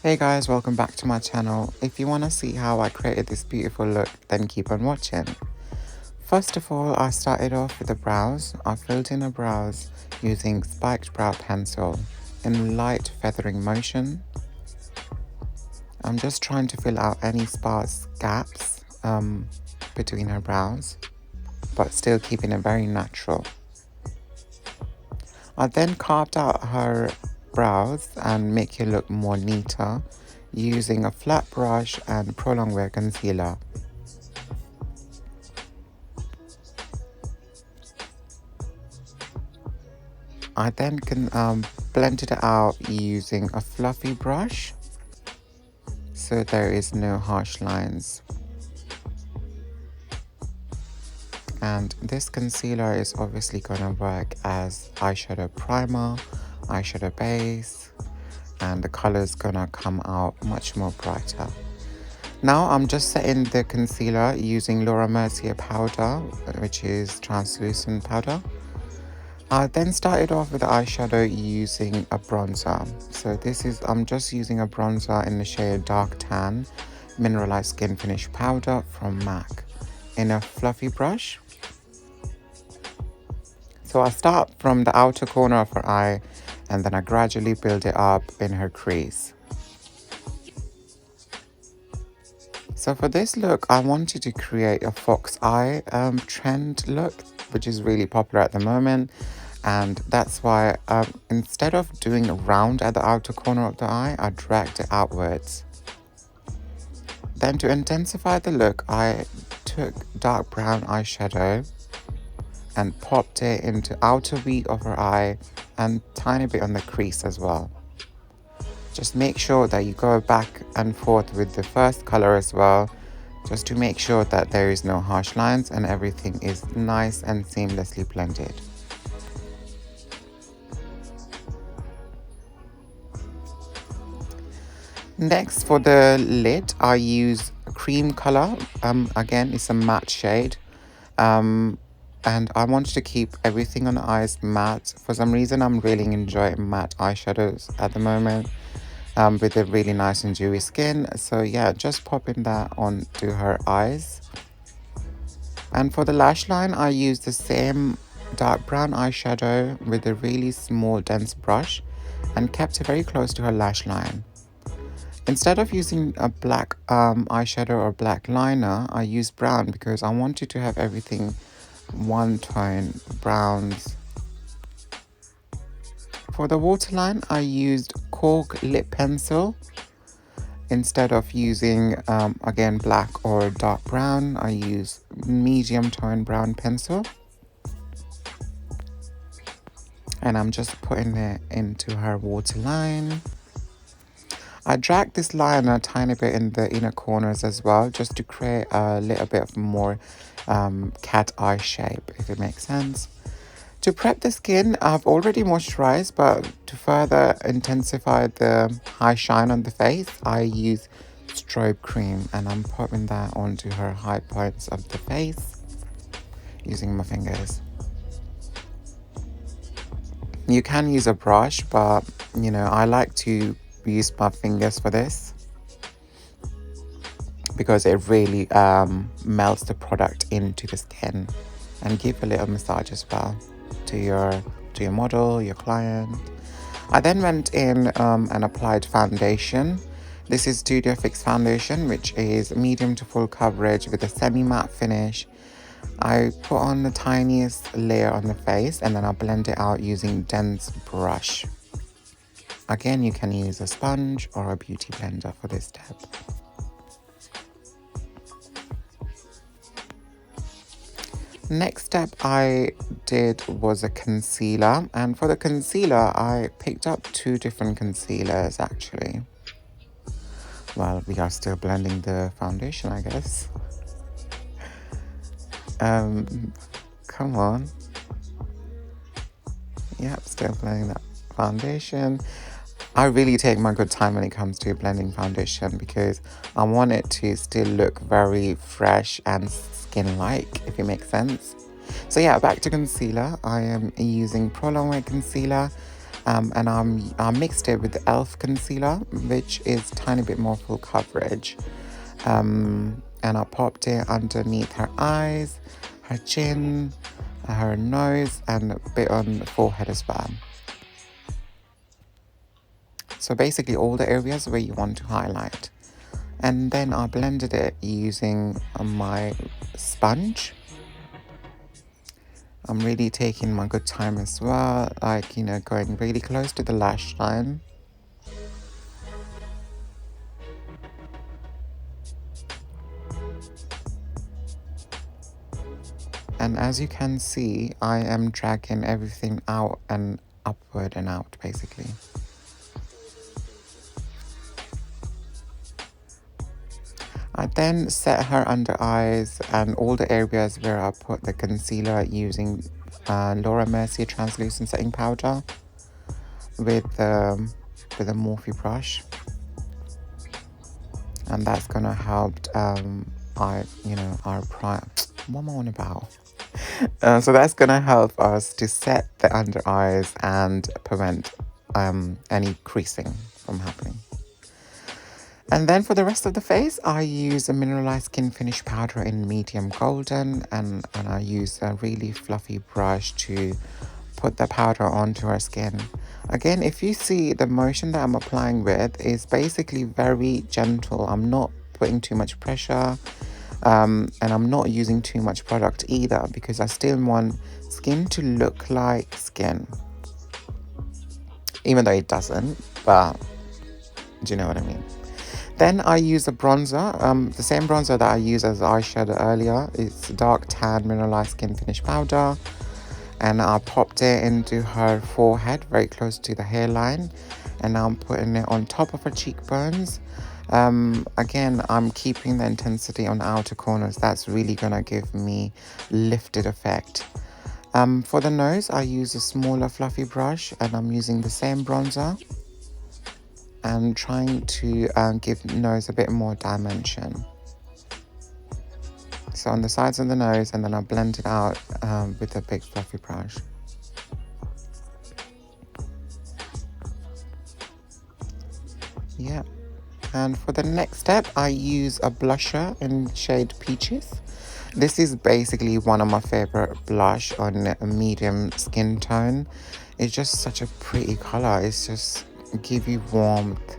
Hey guys, welcome back to my channel. If you want to see how I created this beautiful look, then keep on watching. First of all, I started off with the brows. I filled in the brows using spiked brow pencil in light feathering motion. I'm just trying to fill out any sparse gaps between her brows, but still keeping it very natural. I then carved out her brows and make it look more neater using a flat brush and Prolongwear concealer. I then blended it out using a fluffy brush so there is no harsh lines. And this concealer is obviously going to work as eyeshadow primer, eyeshadow base, and the color is going to come out much more brighter. Now I'm just setting the concealer using Laura Mercier powder, which is translucent powder. I then started off with the eyeshadow using a bronzer. So I'm just using a bronzer in the shade Dark Tan, Mineralise Skin Finish Powder from MAC in a fluffy brush. So I start from the outer corner of her eye and then I gradually build it up in her crease. So for this look, I wanted to create a fox eye trend look, which is really popular at the moment. And that's why instead of doing a round at the outer corner of the eye, I dragged it outwards. Then to intensify the look, I took dark brown eyeshadow and popped it into outer V of her eye and tiny bit on the crease as well. Just make sure that you go back and forth with the first color as well, just to make sure that there is no harsh lines and everything is nice and seamlessly blended. Next, for the lid, I use cream color. Again, it's a matte shade. And I wanted to keep everything on the eyes matte. For some reason, I'm really enjoying matte eyeshadows at the moment with a really nice and dewy skin. So yeah, just popping that onto her eyes. And for the lash line, I use the same dark brown eyeshadow with a really small dense brush and kept it very close to her lash line. Instead of using a black eyeshadow or black liner, I used brown because I wanted to have everything one tone browns. For the waterline, I used Cork lip pencil. Instead of using again black or dark brown, I use medium tone brown pencil. And I'm just putting it into her waterline. I dragged this line a tiny bit in the inner corners as well, just to create a little bit of more cat eye shape, if it makes sense. To prep the skin, I've already moisturized, but to further intensify the high shine on the face, I use Strobe cream and I'm popping that onto her high points of the face using my fingers. You can use a brush, but you know, I like to use my fingers for this because it really melts the product into the skin and give a little massage as well to your model, your client. I then went in and applied foundation. This is Studio Fix foundation, which is medium to full coverage with a semi-matte finish. I put on the tiniest layer on the face and then I blend it out using dense brush. Again, you can use a sponge or a beauty blender for this step. Next step I did was a concealer, and for the concealer I picked up two different concealers actually. Well, we are still blending the foundation, I guess. Come on. Yep, still blending that foundation. I really take my good time when it comes to blending foundation because I want it to still look very fresh and skin-like, if it makes sense. So yeah, back to concealer. I am using Prolongwear concealer. And I mixed it with the e.l.f. concealer, which is a tiny bit more full coverage. And I popped it underneath her eyes, her chin, her nose, and a bit on the forehead as well. So basically all the areas where you want to highlight. And then I blended it using my sponge. I'm really taking my good time as well, like, you know, going really close to the lash line. And as you can see, I am dragging everything out and upward and out, basically. I then set her under eyes and all the areas where I put the concealer using Laura Mercier translucent setting powder with a Morphe brush, and that's gonna help our prime. What am I on about? So that's gonna help us to set the under eyes and prevent any creasing from happening. And then for the rest of the face, I use a Mineralise Skin Finish Powder in medium golden, and I use a really fluffy brush to put the powder onto her skin. Again, if you see the motion that I'm applying with is basically very gentle. I'm not putting too much pressure, and I'm not using too much product either, because I still want skin to look like skin. Even though it doesn't, but do you know what I mean? Then I use a bronzer, the same bronzer that I used as eyeshadow earlier. It's dark tan Mineralise Skin Finish Powder. And I popped it into her forehead, very close to the hairline. And now I'm putting it on top of her cheekbones. Again, I'm keeping the intensity on the outer corners. That's really gonna give me lifted effect. For the nose, I use a smaller fluffy brush, and I'm using the same bronzer and trying to give the nose a bit more dimension. So on the sides of the nose, and then I blend it out with a big fluffy brush. Yeah. And for the next step, I use a blusher in shade Peaches. This is basically one of my favorite blush on a medium skin tone. It's just such a pretty color. It's just give you warmth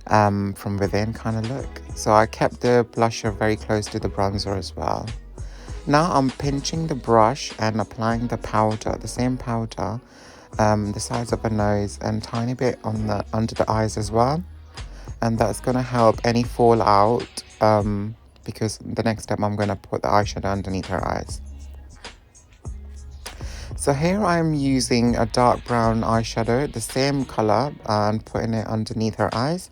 from within kind of look. So I kept the blusher very close to the bronzer as well. Now I'm pinching the brush and applying the powder, the same powder, the sides of the nose and tiny bit on the under the eyes as well. And that's going to help any fallout, because the next step I'm going to put the eyeshadow underneath her eyes. So here I'm using a dark brown eyeshadow, the same color, and putting it underneath her eyes.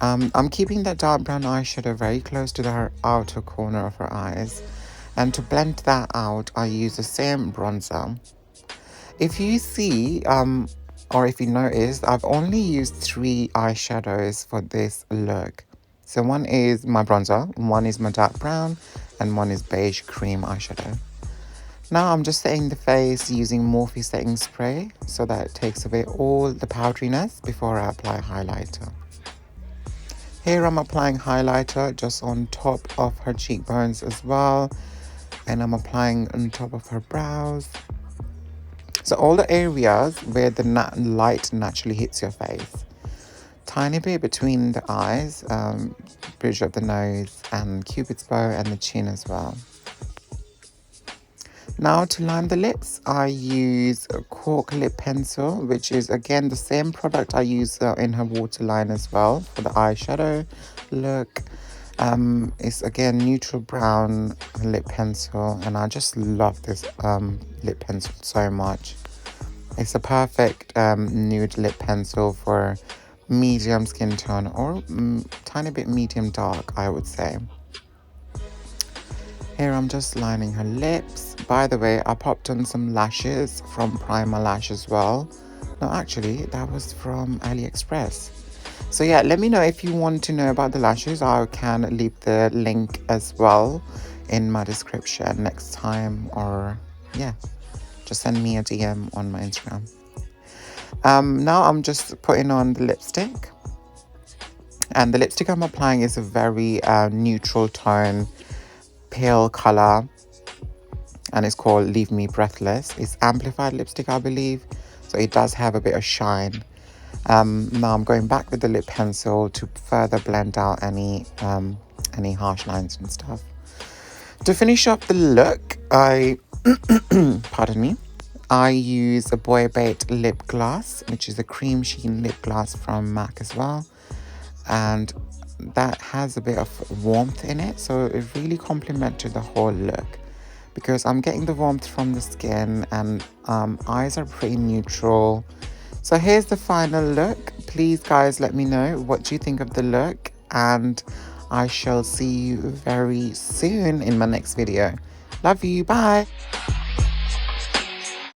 I'm keeping that dark brown eyeshadow very close to the outer corner of her eyes. And to blend that out, I use the same bronzer. If you see, or if you noticed, I've only used 3 eyeshadows for this look. So one is my bronzer, one is my dark brown, and one is beige cream eyeshadow. Now I'm just setting the face using Morphe setting spray so that it takes away all the powderiness before I apply highlighter. Here I'm applying highlighter just on top of her cheekbones as well, and I'm applying on top of her brows. So all the areas where the light naturally hits your face. Tiny bit between the eyes, bridge of the nose, and cupid's bow, and the chin as well. Now to line the lips, I use a Cork lip pencil, which is again the same product I use in her waterline as well for the eyeshadow look. It's again neutral brown lip pencil, and I just love this lip pencil so much. It's a perfect nude lip pencil for medium skin tone, or tiny bit medium dark, I would say. Here I'm just lining her lips. By the way, I popped on some lashes from Primer Lash as well. No, actually, that was from AliExpress. So yeah, let me know if you want to know about the lashes. I can leave the link as well in my description next time, or yeah, just send me a DM on my Instagram. Now I'm just putting on the lipstick. And the lipstick I'm applying is a very neutral tone, pale color. And it's called Leave Me Breathless. It's amplified lipstick, I believe. So it does have a bit of shine. Now I'm going back with the lip pencil to further blend out any harsh lines and stuff. To finish up the look, pardon me, I use a Boy Bait lip gloss, which is a cream sheen lip gloss from MAC as well. And that has a bit of warmth in it, so it really complemented the whole look because I'm getting the warmth from the skin, and eyes are pretty neutral. So here's the final look. Please guys, let me know what you think of the look, and I shall see you very soon in my next video. Love you, bye.